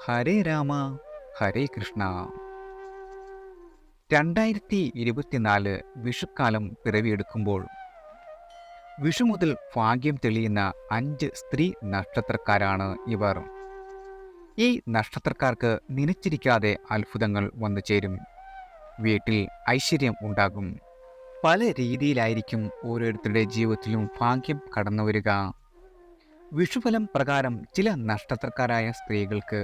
ഹരേ രാമ ഹരേ കൃഷ്ണ. 2024 വിഷുക്കാലം പിറവിയെടുക്കുമ്പോൾ വിഷു മുതൽ ഭാഗ്യം തെളിയുന്ന 5 സ്ത്രീ നക്ഷത്രക്കാരാണ് ഇവർ. ഈ നക്ഷത്രക്കാർക്ക് നനച്ചിരിക്കാതെ അത്ഭുതങ്ങൾ വന്നു ചേരും. വീട്ടിൽ ഐശ്വര്യം ഉണ്ടാകും. പല രീതിയിലായിരിക്കും ഓരോരുത്തരുടെ ജീവിതത്തിലും ഭാഗ്യം കടന്നു വരിക. വിഷുഫലം പ്രകാരം ചില നക്ഷത്രക്കാരായ സ്ത്രീകൾക്ക്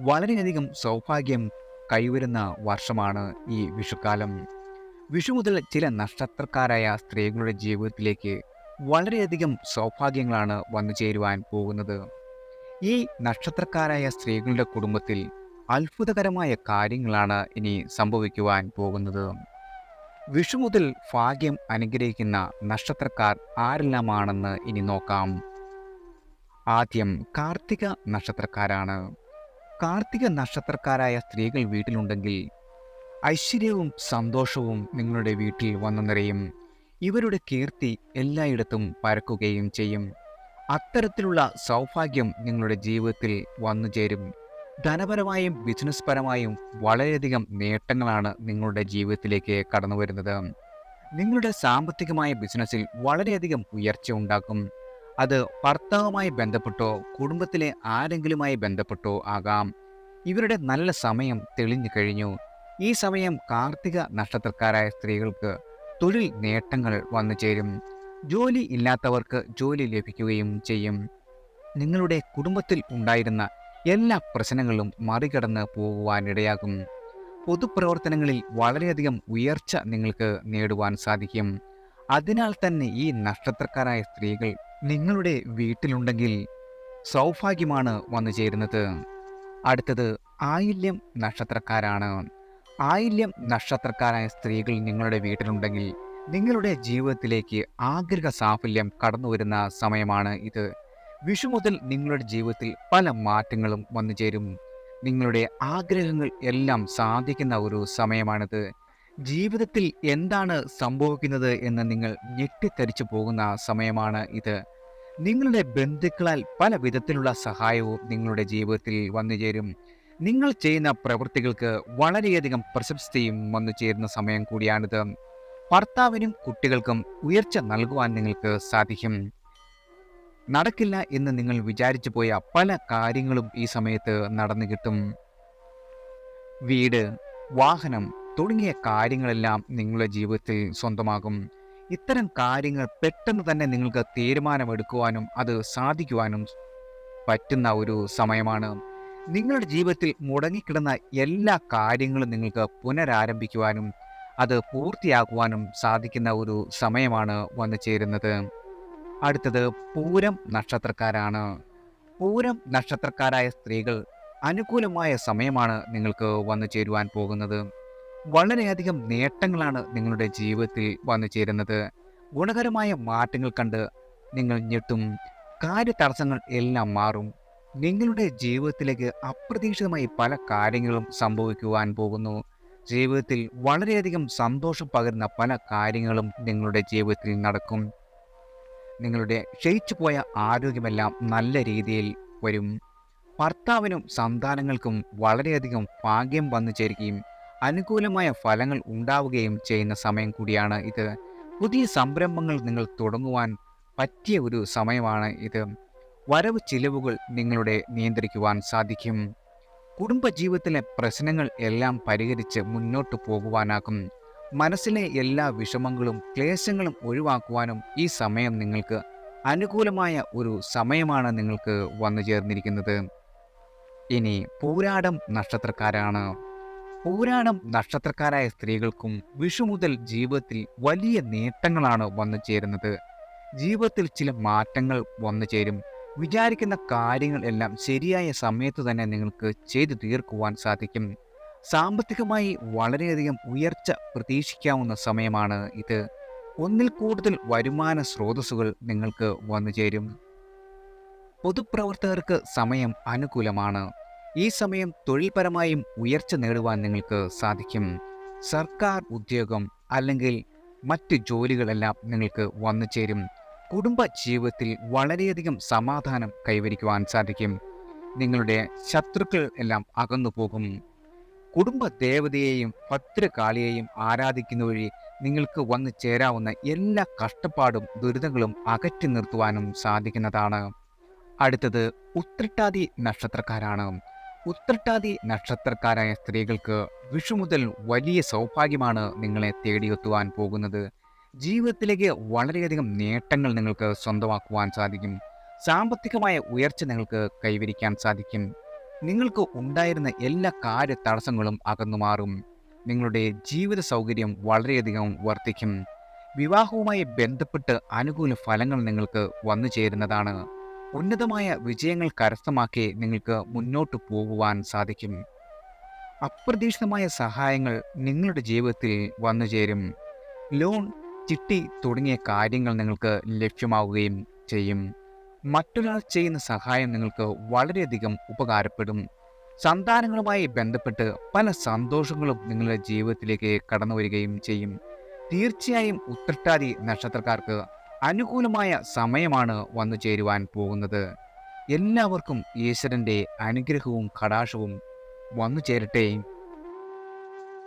വളരെയധികം സൗഭാഗ്യം കൈവരുന്ന വർഷമാണ് ഈ വിഷുക്കാലം. വിഷു മുതൽ ചില നക്ഷത്രക്കാരായ സ്ത്രീകളുടെ ജീവിതത്തിലേക്ക് വളരെയധികം സൗഭാഗ്യങ്ങളാണ് വന്നു ചേരുവാൻ പോകുന്നത്. ഈ നക്ഷത്രക്കാരായ സ്ത്രീകളുടെ കുടുംബത്തിൽ അത്ഭുതകരമായ കാര്യങ്ങളാണ് ഇനി സംഭവിക്കുവാൻ പോകുന്നത്. വിഷു മുതൽ ഭാഗ്യം അനുഗ്രഹിക്കുന്ന നക്ഷത്രക്കാർ ആരെല്ലാമാണെന്ന് ഇനി നോക്കാം. ആദ്യം കാർത്തിക നക്ഷത്രക്കാരാണ്. കാർത്തിക നക്ഷത്രക്കാരായ സ്ത്രീകൾ വീട്ടിലുണ്ടെങ്കിൽ ഐശ്വര്യവും സന്തോഷവും നിങ്ങളുടെ വീട്ടിൽ വന്നു നിറയും. ഇവരുടെ കീർത്തി എല്ലായിടത്തും പരക്കുകയും ചെയ്യും. അത്തരത്തിലുള്ള സൗഭാഗ്യം നിങ്ങളുടെ ജീവിതത്തിൽ വന്നു ചേരും. ധനപരമായും ബിസിനസ് പരമായും വളരെയധികം നേട്ടങ്ങളാണ് നിങ്ങളുടെ ജീവിതത്തിലേക്ക് കടന്നു വരുന്നത്. നിങ്ങളുടെ സാമ്പത്തികമായ ബിസിനസ്സിൽ വളരെയധികം ഉയർച്ച ഉണ്ടാക്കും. അത് ഭർത്താവുമായി ബന്ധപ്പെട്ടോ കുടുംബത്തിലെ ആരെങ്കിലുമായി ബന്ധപ്പെട്ടോ ആകാം. ഇവരുടെ നല്ല സമയം തെളിഞ്ഞു കഴിഞ്ഞു. ഈ സമയം കാർത്തിക നക്ഷത്രക്കാരായ സ്ത്രീകൾക്ക് തൊഴിൽ നേട്ടങ്ങൾ വന്നു ചേരും. ജോലി ഇല്ലാത്തവർക്ക് ജോലി ലഭിക്കുകയും ചെയ്യും. നിങ്ങളുടെ കുടുംബത്തിൽ ഉണ്ടായിരുന്ന എല്ലാ പ്രശ്നങ്ങളും മറികടന്ന് പോകുവാനിടയാകും. പൊതുപ്രവർത്തനങ്ങളിൽ വളരെയധികം ഉയർച്ച നിങ്ങൾക്ക് നേടുവാൻ സാധിക്കും. അതിനാൽ തന്നെ ഈ നക്ഷത്രക്കാരായ സ്ത്രീകൾ നിങ്ങളുടെ വീട്ടിലുണ്ടെങ്കിൽ സൗഭാഗ്യമാണ് വന്നു ചേരുന്നത്. അടുത്തത് ആയില്യം നക്ഷത്രക്കാരാണ്. ആയില്യം നക്ഷത്രക്കാരായ സ്ത്രീകൾ നിങ്ങളുടെ വീട്ടിലുണ്ടെങ്കിൽ നിങ്ങളുടെ ജീവിതത്തിലേക്ക് ആഗ്രഹ സാഫല്യം കടന്നു വരുന്ന സമയമാണ് ഇത്. വിഷു മുതൽ നിങ്ങളുടെ ജീവിതത്തിൽ പല മാറ്റങ്ങളും വന്നു ചേരും. നിങ്ങളുടെ ആഗ്രഹങ്ങൾ എല്ലാം സാധിക്കുന്ന ഒരു സമയമാണിത്. ജീവിതത്തിൽ എന്താണ് സംഭവിക്കുന്നത് എന്ന് നിങ്ങൾ ഞെട്ടിത്തരിച്ചു പോകുന്ന സമയമാണ് ഇത്. നിങ്ങളുടെ ബന്ധുക്കളാൽ പല വിധത്തിലുള്ള സഹായവും നിങ്ങളുടെ ജീവിതത്തിൽ വന്നു ചേരും. നിങ്ങൾ ചെയ്യുന്ന പ്രവൃത്തികൾക്ക് വളരെയധികം പ്രശസ്തിയും വന്നു ചേരുന്ന സമയം കൂടിയാണിത്. ഭർത്താവിനും കുട്ടികൾക്കും ഉയർച്ച നൽകുവാൻ നിങ്ങൾക്ക് സാധിക്കും. നടക്കില്ല എന്ന് നിങ്ങൾ വിചാരിച്ചു പോയ പല കാര്യങ്ങളും ഈ സമയത്ത് നടന്നു കിട്ടും. വീട്, വാഹനം തുടങ്ങിയ കാര്യങ്ങളെല്ലാം നിങ്ങളുടെ ജീവിതത്തിൽ സ്വന്തമാകും. ഇത്തരം കാര്യങ്ങൾ പെട്ടെന്ന് തന്നെ നിങ്ങൾക്ക് തീരുമാനമെടുക്കുവാനും അത് സാധിക്കുവാനും പറ്റുന്ന ഒരു സമയമാണ്. നിങ്ങളുടെ ജീവിതത്തിൽ മുടങ്ങിക്കിടന്ന എല്ലാ കാര്യങ്ങളും നിങ്ങൾക്ക് പുനരാരംഭിക്കുവാനും അത് പൂർത്തിയാക്കുവാനും സാധിക്കുന്ന ഒരു സമയമാണ് വന്നു ചേരുന്നത്. അടുത്തത് പൂരം നക്ഷത്രക്കാരാണ്. പൂരം നക്ഷത്രക്കാരായ സ്ത്രീകൾ അനുകൂലമായ സമയമാണ് നിങ്ങൾക്ക് വന്നു ചേരുവാൻ പോകുന്നത്. വളരെയധികം നേട്ടങ്ങളാണ് നിങ്ങളുടെ ജീവിതത്തിൽ വന്നു ചേരുന്നത്. ഗുണകരമായ മാറ്റങ്ങൾ കണ്ട് നിങ്ങൾ ഞെട്ടും. കാര്യതടസ്സങ്ങൾ എല്ലാം മാറും. നിങ്ങളുടെ ജീവിതത്തിലേക്ക് അപ്രതീക്ഷിതമായി പല കാര്യങ്ങളും സംഭവിക്കുവാൻ പോകുന്നു. ജീവിതത്തിൽ വളരെയധികം സന്തോഷം പകരുന്ന പല കാര്യങ്ങളും നിങ്ങളുടെ ജീവിതത്തിൽ നടക്കും. നിങ്ങളുടെ ക്ഷയിച്ചു പോയ ആരോഗ്യമെല്ലാം നല്ല രീതിയിൽ വരും. ഭർത്താവിനും സന്താനങ്ങൾക്കും വളരെയധികം ഭാഗ്യം വന്നു ചേരുകയും അനുകൂലമായ ഫലങ്ങൾ ഉണ്ടാവുകയും ചെയ്യുന്ന സമയം കൂടിയാണ് ഇത്. പുതിയ സംരംഭങ്ങൾ നിങ്ങൾ തുടങ്ങുവാൻ പറ്റിയ ഒരു സമയമാണ് ഇത്. വരവ് ചിലവുകൾ നിങ്ങളുടെ നിയന്ത്രിക്കുവാൻ സാധിക്കും. കുടുംബജീവിതത്തിലെ പ്രശ്നങ്ങൾ എല്ലാം പരിഹരിച്ച് മുന്നോട്ട് പോകുവാനാകും. മനസ്സിലെ എല്ലാ വിഷമങ്ങളും ക്ലേശങ്ങളും ഒഴിവാക്കുവാനും ഈ സമയം നിങ്ങൾക്ക് അനുകൂലമായ ഒരു സമയമാണ് നിങ്ങൾക്ക് വന്നു ചേർന്നിരിക്കുന്നത്. ഇനി പൂരാടം നക്ഷത്രക്കാരാണ്. പൂരാടം നക്ഷത്രക്കാരായ സ്ത്രീകൾക്കും വിഷു മുതൽ ജീവിതത്തിൽ വലിയ നേട്ടങ്ങളാണ് വന്നു ചേരുന്നത്. ജീവിതത്തിൽ ചില മാറ്റങ്ങൾ വന്നു ചേരും. വിചാരിക്കുന്ന കാര്യങ്ങൾ എല്ലാം ശരിയായ സമയത്ത് തന്നെ നിങ്ങൾക്ക് ചെയ്തു തീർക്കുവാൻ സാധിക്കും. സാമ്പത്തികമായി വളരെയധികം ഉയർച്ച പ്രതീക്ഷിക്കാവുന്ന സമയമാണ് ഇത്. ഒന്നിൽ കൂടുതൽ വരുമാന സ്രോതസ്സുകൾ നിങ്ങൾക്ക് വന്നു ചേരും. പൊതുപ്രവർത്തകർക്ക് സമയം അനുകൂലമാണ്. ഈ സമയം തൊഴിൽപരമായും ഉയർച്ച നേടുവാൻ നിങ്ങൾക്ക് സാധിക്കും. സർക്കാർ ഉദ്യോഗം അല്ലെങ്കിൽ മറ്റ് ജോലികളെല്ലാം നിങ്ങൾക്ക് വന്നു ചേരും. കുടുംബ ജീവിതത്തിൽ വളരെയധികം സമാധാനം കൈവരിക്കുവാൻ സാധിക്കും. നിങ്ങളുടെ ശത്രുക്കൾ എല്ലാം അകന്നു പോകും. കുടുംബ ദേവതയെയും ഭദ്രകാളിയെയും ആരാധിക്കുന്ന വഴി നിങ്ങൾക്ക് വന്നു ചേരാവുന്ന എല്ലാ കഷ്ടപ്പാടും ദുരിതങ്ങളും അകറ്റി നിർത്തുവാനും സാധിക്കുന്നതാണ്. അടുത്തത് ഉത്രട്ടാതി നക്ഷത്രക്കാരാണ്. ഉത്രട്ടാതി നക്ഷത്രക്കാരായ സ്ത്രീകൾക്ക് വിഷു മുതൽ വലിയ സൗഭാഗ്യമാണ് നിങ്ങളെ തേടിയെത്തുവാൻ പോകുന്നത്. ജീവിതത്തിലേക്ക് വളരെയധികം നേട്ടങ്ങൾ നിങ്ങൾക്ക് സ്വന്തമാക്കുവാൻ സാധിക്കും. സാമ്പത്തികമായ ഉയർച്ച നിങ്ങൾക്ക് കൈവരിക്കാൻ സാധിക്കും. നിങ്ങൾക്ക് ഉണ്ടായിരുന്ന എല്ലാ കാര്യ തടസ്സങ്ങളും അകന്നുമാറും. നിങ്ങളുടെ ജീവിത സൗകര്യം വളരെയധികം വർദ്ധിക്കും. വിവാഹവുമായി ബന്ധപ്പെട്ട് അനുകൂല ഫലങ്ങൾ നിങ്ങൾക്ക് വന്നു ചേരുന്നതാണ്. ഉന്നതമായ വിജയങ്ങൾ കരസ്ഥമാക്കി നിങ്ങൾക്ക് മുന്നോട്ട് പോകുവാൻ സാധിക്കും. അപ്രതീക്ഷിതമായ സഹായങ്ങൾ നിങ്ങളുടെ ജീവിതത്തിൽ വന്നു ചേരും. ലോൺ, ചിട്ടി തുടങ്ങിയ കാര്യങ്ങൾ നിങ്ങൾക്ക് ലഭ്യമാവുകയും ചെയ്യും. മറ്റൊരാൾ ചെയ്യുന്ന സഹായം നിങ്ങൾക്ക് വളരെയധികം ഉപകാരപ്പെടും. സന്താനങ്ങളുമായി ബന്ധപ്പെട്ട് പല സന്തോഷങ്ങളും നിങ്ങളുടെ ജീവിതത്തിലേക്ക് കടന്നു വരികയും ചെയ്യും. തീർച്ചയായും ഉത്രട്ടാതി നക്ഷത്രക്കാർക്ക് അനുകൂലമായ സമയമാണ് വന്നു ചേരുവാൻ പോകുന്നത്. എല്ലാവർക്കും ഈശ്വരൻ്റെ അനുഗ്രഹവും കടാക്ഷവും വന്നു ചേരട്ടെ.